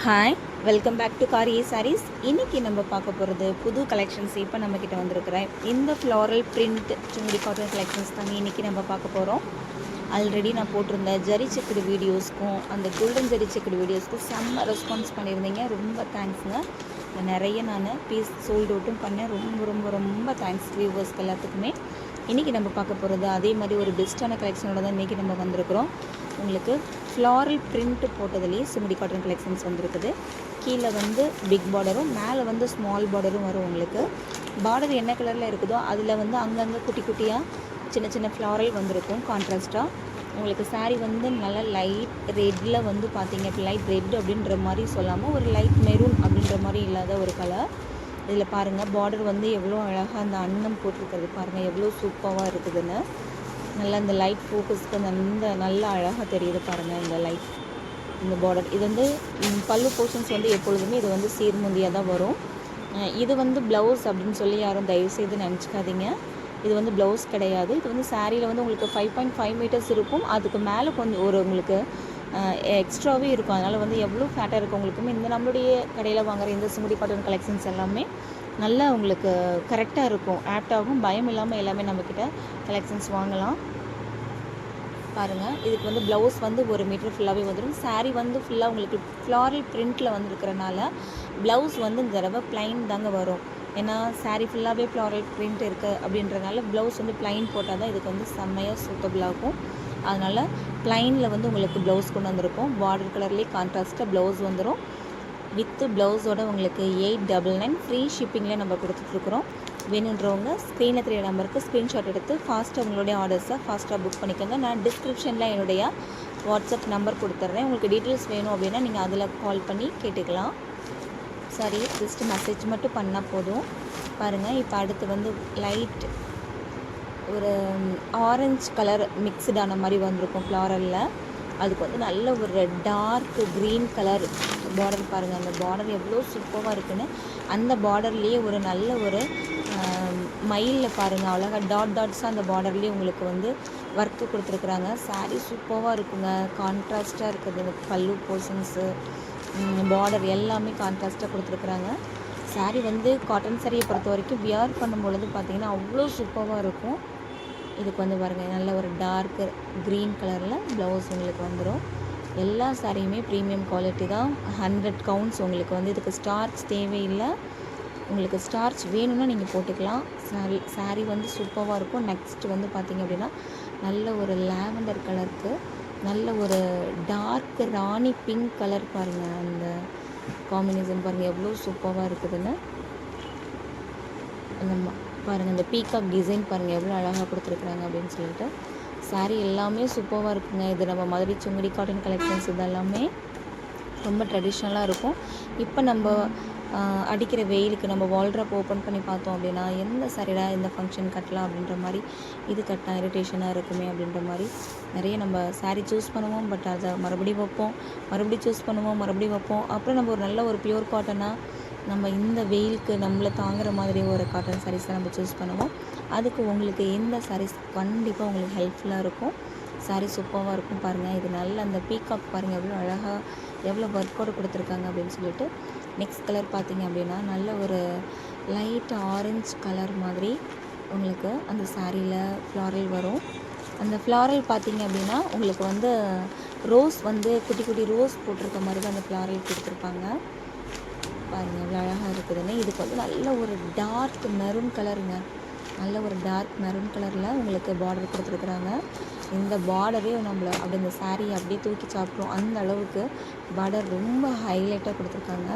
Hi, welcome back to காரி சாரீஸ். இன்றைக்கி நம்ம பார்க்க போகிறது புது கலெக்ஷன்ஸ். இப்போ நம்மக்கிட்ட வந்திருக்கிறேன் இந்த floral print Sungudi cotton collections தாங்க இன்றைக்கி நம்ம பார்க்க போகிறோம். ஆல்ரெடி நான் போட்டிருந்த ஜரி செக்குடு வீடியோஸ்க்கும் அந்த கோல்டன் ஜரி செக்குடு வீடியோஸ்க்கும் செம்ம ரெஸ்பான்ஸ் பண்ணியிருந்தீங்க. ரொம்ப தேங்க்ஸுங்க. நிறைய நான் பீஸ் சோல்ட் அவுட்டும் பண்ணேன். ரொம்ப ரொம்ப ரொம்ப தேங்க்ஸ் வியூவர்ஸ்க்கு எல்லாத்துக்குமே. இன்றைக்கி நம்ம பார்க்க போகிறது அதே மாதிரி ஒரு பெஸ்ட்டான கலெக்ஷனோட தான் இன்றைக்கி நம்ம வந்திருக்கிறோம். உங்களுக்கு ஃப்ளாரல் பிரிண்ட் போட்டதுலேயே சுங்குடி காட்டன் கலெக்ஷன்ஸ் வந்திருக்குது. கீழே வந்து பிக் பார்டரும் மேலே வந்து ஸ்மால் பார்டரும் வரும். உங்களுக்கு பார்டர் என்ன கலரில் இருக்குதோ அதில் வந்து அங்கங்கே குட்டி குட்டியாக சின்ன சின்ன ஃப்ளாரல் வந்திருக்கும் கான்ட்ராஸ்ட்டாக. உங்களுக்கு சாரீ வந்து நல்லா லைட் ரெட்டில் வந்து பார்த்தீங்க, லைட் ரெட் அப்படின்ற மாதிரி சொல்லாமல் ஒரு லைட் மெரூன் அப்படின்ற மாதிரி இல்லாத ஒரு கலர். இதில் பாருங்கள் பார்டர் வந்து எவ்வளோ அழகாக அந்த அன்னம் போட்டிருக்கிறது பாருங்கள், எவ்வளோ சூப்பராக இருக்குதுன்னு. நல்லா இந்த லைட் ஃபோக்கஸ்க்கு அந்த நல்லா அழகாக தெரியுது பாருங்கள் இந்த லைட், இந்த பார்டர். இது வந்து பல்லு போர்ஷன்ஸ் வந்து எப்பொழுதுமே இது வந்து சீர்முந்தியாக தான் வரும். இது வந்து ப்ளவுஸ் அப்படின்னு சொல்லி யாரும் தயவுசெய்து நினச்சிக்காதீங்க. இது வந்து ப்ளவுஸ் கிடையாது. இது வந்து சாரியில் வந்து உங்களுக்கு 5.5 மீட்டர்ஸ் இருக்கும். அதுக்கு மேலே கொஞ்சம் ஒரு உங்களுக்கு எக்ஸ்ட்ராவே இருக்கும். அதனால் வந்து எவ்வளோ ஃபேட்டாக இருக்கவங்களுக்குமே இந்த நம்மளுடைய கடையில் வாங்குகிற இந்த சுங்குடி காட்டன் கலெக்ஷன்ஸ் எல்லாமே நல்லா உங்களுக்கு கரெக்டாக இருக்கும், ஆப்டாகும், பயம் இல்லாமல் எல்லாமே நம்மக்கிட்ட கலெக்ஷன்ஸ் வாங்கலாம். பாருங்கள், இதுக்கு வந்து ப்ளவுஸ் வந்து 1 மீட்டர் ஃபுல்லாகவே வந்துடும். சாரீ வந்து ஃபுல்லாக உங்களுக்கு ஃப்ளாரல் பிரிண்ட்டில் வந்துருக்கிறனால ப்ளவுஸ் வந்து இந்த தடவை ப்ளைன் தாங்க வரும். ஏன்னா சாரீ ஃபுல்லாகவே ஃப்ளாரல் பிரிண்ட் இருக்குது அப்படின்றனால ப்ளவுஸ் வந்து ப்ளைன் போட்டால் தான் இதுக்கு வந்து செம்மையாக சூட்டபுளாகும். அதனால் ப்ளைனில் வந்து உங்களுக்கு ப்ளவுஸ் கொண்டு வந்திருக்கும். பார்டர் கலர்லேயே கான்ட்ராஸ்ட்டாக ப்ளவுஸ் வந்துடும். வித்து ப்ளவுஸோட உங்களுக்கு 899 ஃப்ரீ ஷிப்பிங்கில் நம்ம கொடுத்துட்ருக்குறோம். வேணுன்றவங்க ஸ்க்ரீனில் தெரிய நம்பருக்கு ஸ்க்ரீன்ஷாட் எடுத்து ஃபாஸ்ட்டாக உங்களுடைய ஆர்டர்ஸை ஃபாஸ்ட்டாக புக் பண்ணிக்கோங்க. நான் டிஸ்கிரிப்ஷனில் என்னுடைய வாட்ஸ்அப் நம்பர் கொடுத்துட்றேன். உங்களுக்கு டீட்டெயில்ஸ் வேணும் அப்படின்னா நீங்கள் அதில் கால் பண்ணி கேட்டுக்கலாம். சரி, ஜஸ்ட் மெசேஜ் மட்டும் பண்ணால் போதும். பாருங்கள், இப்போ அடுத்து வந்து லைட் ஒரு ஆரஞ்சு கலர் மிக்ஸ்டான மாதிரி வந்திருக்கும் ஃப்ளாரலில். அதுக்கு வந்து நல்ல ஒரு டார்க் க்ரீன் கலர் பார்டர் பாருங்கள். அந்த பார்டர் எவ்வளோ சூப்பராக இருக்குன்னு. அந்த பார்டர்லேயே ஒரு நல்ல ஒரு மயிலில் பாருங்கள் அழகாக டாட்ஸாக அந்த பார்டர்லேயே உங்களுக்கு வந்து ஒர்க்கு கொடுத்துருக்குறாங்க. சாரீ சூப்பராக இருக்குங்க, கான்ட்ராஸ்ட்டாக இருக்குது. இந்த பல்லு போர்ஷன்ஸு பார்டர் எல்லாமே கான்ட்ராஸ்ட்டாக கொடுத்துருக்குறாங்க. சாரீ வந்து காட்டன் சாரியை பொறுத்த வரைக்கும் வியர் பண்ணும்பொழுது பார்த்திங்கன்னா அவ்வளோ சூப்பராக இருக்கும். இதுக்கு வந்து பாருங்கள் நல்ல ஒரு டார்க் க்ரீன் கலரில் ப்ளவுஸ் உங்களுக்கு வந்துடும். எல்லா சாரியுமே ப்ரீமியம் குவாலிட்டி தான். 100 கவுண்ட்ஸ் உங்களுக்கு வந்து இதுக்கு ஸ்டார்ச் தேவையில்லை. உங்களுக்கு ஸ்டார்ச் வேணும்னா நீங்கள் போட்டுக்கலாம். சாரீ வந்து சூப்பராக இருக்கும். நெக்ஸ்ட் வந்து பார்த்திங்க அப்படின்னா நல்ல ஒரு லாவெண்டர் கலருக்கு நல்ல ஒரு டார்க் ராணி பிங்க் கலர் பாருங்கள். அந்த காம்பினேஷன் பாருங்கள் எவ்வளோ சூப்பராக இருக்குதுன்னு. அந்த பாருங்கள் இந்த பீகாக் டிசைன் பாருங்கள் எவ்வளோ அழகாக கொடுத்துருக்குறாங்க அப்படின்னு சொல்லிட்டு. சாரீ எல்லாமே சூப்பராக இருக்குங்க. இது நம்ம மதுரை சுங்குடி காட்டன் கலெக்ஷன்ஸ் இதெல்லாமே ரொம்ப ட்ரெடிஷ்னலாக இருக்கும். இப்போ நம்ம அடிக்கிற வெயிலுக்கு நம்ம வால்ட்ராப் ஓப்பன் பண்ணி பார்த்தோம் அப்படின்னா எந்த சாரீடா இந்த ஃபங்க்ஷன் கட்டலாம் அப்படின்ற மாதிரி, இது கட்டினா இரிட்டேஷனாக இருக்குமே அப்படின்ற மாதிரி நிறைய நம்ம சாரீ சூஸ் பண்ணுவோம். பட் அதை மறுபடியும் வைப்போம், மறுபடியும் சூஸ் பண்ணுவோம், மறுபடியும் வைப்போம். அப்புறம் நம்ம ஒரு நல்ல ஒரு பியூர் காட்டனாக நம்ம இந்த வெயிலுக்கு நம்மளை தாங்குகிற மாதிரி ஒரு காட்டன் சாரீஸை நம்ம சூஸ் பண்ணுவோம். அதுக்கு உங்களுக்கு இந்த சாரீஸ் கண்டிப்பாக உங்களுக்கு ஹெல்ப்ஃபுல்லாக இருக்கும். சாரீ சூப்பராக இருக்கும் பாருங்கள். இது நல்ல அந்த பீகாக் பாருங்கள் எவ்வளோ அழகாக எவ்வளோ ஒர்க்கோடு கொடுத்துருக்காங்க அப்படின்னு சொல்லிட்டு. நெக்ஸ்ட் கலர் பார்த்திங்க அப்படின்னா நல்ல ஒரு லைட் ஆரஞ்சு கலர் மாதிரி உங்களுக்கு அந்த சாரியில் ஃப்ளாரல் வரும். அந்த ஃப்ளாரல் பார்த்திங்க அப்படின்னா உங்களுக்கு வந்து ரோஸ் வந்து குட்டி குட்டி ரோஸ் போட்டிருக்க மாதிரி தான் அந்த ஃப்ளாரல் கொடுத்துருப்பாங்க. பாருங்கள் எவ்வளோ அழகாக இருக்குதுன்னு. இதுக்கு வந்து நல்ல ஒரு டார்க் மெரூன் கலருங்க. நல்ல ஒரு டார்க் மெரூன் கலரில் உங்களுக்கு பார்டர் கொடுத்துருக்குறாங்க. இந்த பார்டரே நம்மளை அப்படி இந்த சாரியை அப்படியே தூக்கி சாப்பிட்றோம் அந்த அளவுக்கு பார்டர் ரொம்ப ஹைலைட்டாக கொடுத்துருக்காங்க.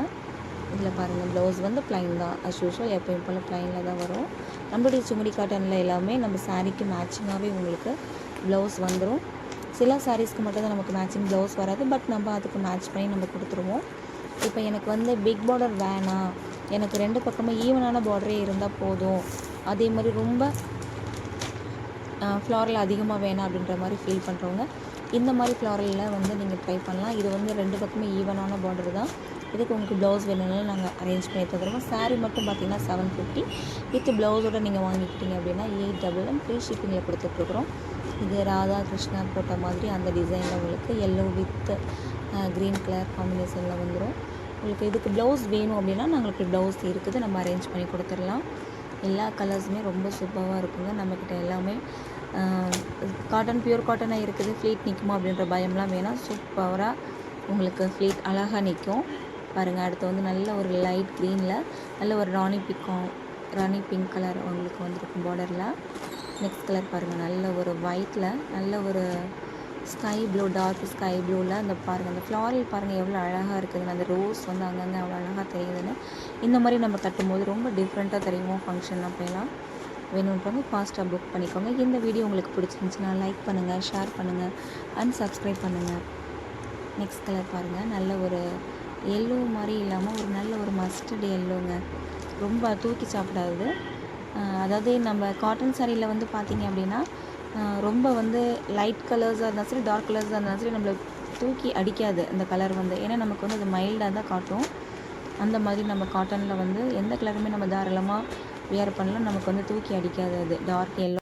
இதில் பாருங்கள் ப்ளவுஸ் வந்து ப்ளைன் தான், அஸ் யூஷுவல் எப்பயும் போல் ப்ளைனில் தான் வரும். நம்மளுடைய சுங்குடி காட்டனில் எல்லாமே நம்ம சாரிக்கு மேட்சிங்காகவே உங்களுக்கு ப்ளவுஸ் வந்துடும். சில சாரீஸ்க்கு மட்டும் தான் நமக்கு மேட்சிங் ப்ளவுஸ் வராது. பட் நம்ம அதுக்கு மேட்ச் பண்ணி நம்ம கொடுத்துருவோம். இப்போ எனக்கு வந்து பிக் பார்டர் வேணாம், எனக்கு 2 பக்கமும் ஈவனான பார்டரே இருந்தால் போதும், அதே மாதிரி ரொம்ப ஃப்ளாரல் அதிகமாக வேணாம் அப்படின்ற மாதிரி ஃபீல் பண்ணுறவங்க இந்த மாதிரி ஃப்ளாரலில் வந்து நீங்கள் ட்ரை பண்ணலாம். இது வந்து 2 பக்கமே ஈவனான பார்டர் தான். இதுக்கு உங்களுக்கு ப்ளவுஸ் வேணும்னாலும் நாங்கள் அரேஞ்ச் பண்ணி தந்துடுவோம். சாரீ மட்டும் பார்த்திங்கன்னா 750 வித் ப்ளவுஸோடு நீங்கள் வாங்கிக்கிட்டீங்க அப்படின்னா 899 ஃப்ரீ ஷிப்பிங்கில் கொடுத்துட்ருக்குறோம். இது ராதா கிருஷ்ணா போட்ட மாதிரி அந்த டிசைனில் உங்களுக்கு எல்லோ வித் க்ரீன் கலர் காம்பினேஷனில் வந்துடும். உங்களுக்கு இதுக்கு ப்ளவுஸ் வேணும் அப்படின்னா நாங்களுக்கு ப்ளவுஸ் இருக்குது, நம்ம அரேஞ்ச் பண்ணி கொடுத்துடலாம். எல்லா கலர்ஸுமே ரொம்ப சூப்பராக இருக்குங்க. நம்மக்கிட்ட எல்லாமே காட்டன், பியூர் காட்டனாக இருக்குது. ஃப்ளீட் நிற்குமா அப்படின்ற பயம்லாம் வேணாம். சூப்பராக உங்களுக்கு ஃப்ளீட் அழகாக நிற்கும். பாருங்கள், அடுத்து வந்து நல்ல ஒரு லைட் க்ரீனில் நல்ல ஒரு ராணி பிங்க் கலர் உங்களுக்கு வந்துருக்கும் பார்டரில். நெக்ஸ்ட் கலர் பாருங்கள், நல்ல ஒரு ஒயிட்டில் நல்ல ஒரு ஸ்கை ப்ளூ, டார்க் ஸ்கை ப்ளூவில் அந்த பாருங்கள், அந்த ஃப்ளாரல் பாருங்கள் எவ்வளோ அழகாக இருக்குதுன்னு. அந்த ரோஸ் வந்து அங்கங்கே அவ்வளோ அழகாக தெரியுதுன்னு. இந்த மாதிரி நம்ம கட்டும்போது ரொம்ப டிஃப்ரெண்ட்டாக தெரியும். ஃபங்க்ஷன்லாம் போயெல்லாம் வேணுன்றவங்க ஃபாஸ்ட்டாக புக் பண்ணிக்கோங்க. இந்த வீடியோ உங்களுக்கு பிடிச்சிருந்துச்சுன்னா லைக் பண்ணுங்கள், ஷேர் பண்ணுங்கள் அண்ட் சப்ஸ்கிரைப் பண்ணுங்கள். நெக்ஸ்ட் கலர் பாருங்கள், நல்ல ஒரு எல்லோ மாதிரி இல்லாமல் ஒரு நல்ல ஒரு மஸ்டர்ட் எல்லோங்க. ரொம்ப தூக்கி சாப்பிடாது. அதாவது நம்ம காட்டன் சாரியில் வந்து பார்த்திங்க அப்படின்னா ரொம்ப வந்து லைட் கலர்ஸாக இருந்தாலும் சரி, டார்க் கலர்ஸாக இருந்தாலும் சரி, நம்மளை தூக்கி அடிக்காது அந்த கலர் வந்து. ஏன்னா நமக்கு வந்து அது மைல்டாக தான் காட்டும். அந்த மாதிரி நம்ம காட்டனில் வந்து எந்த கலருமே நம்ம தாராளமாக வியர் பண்ணலாம். நமக்கு வந்து தூக்கி அடிக்காது. அது டார்க் எல்லோ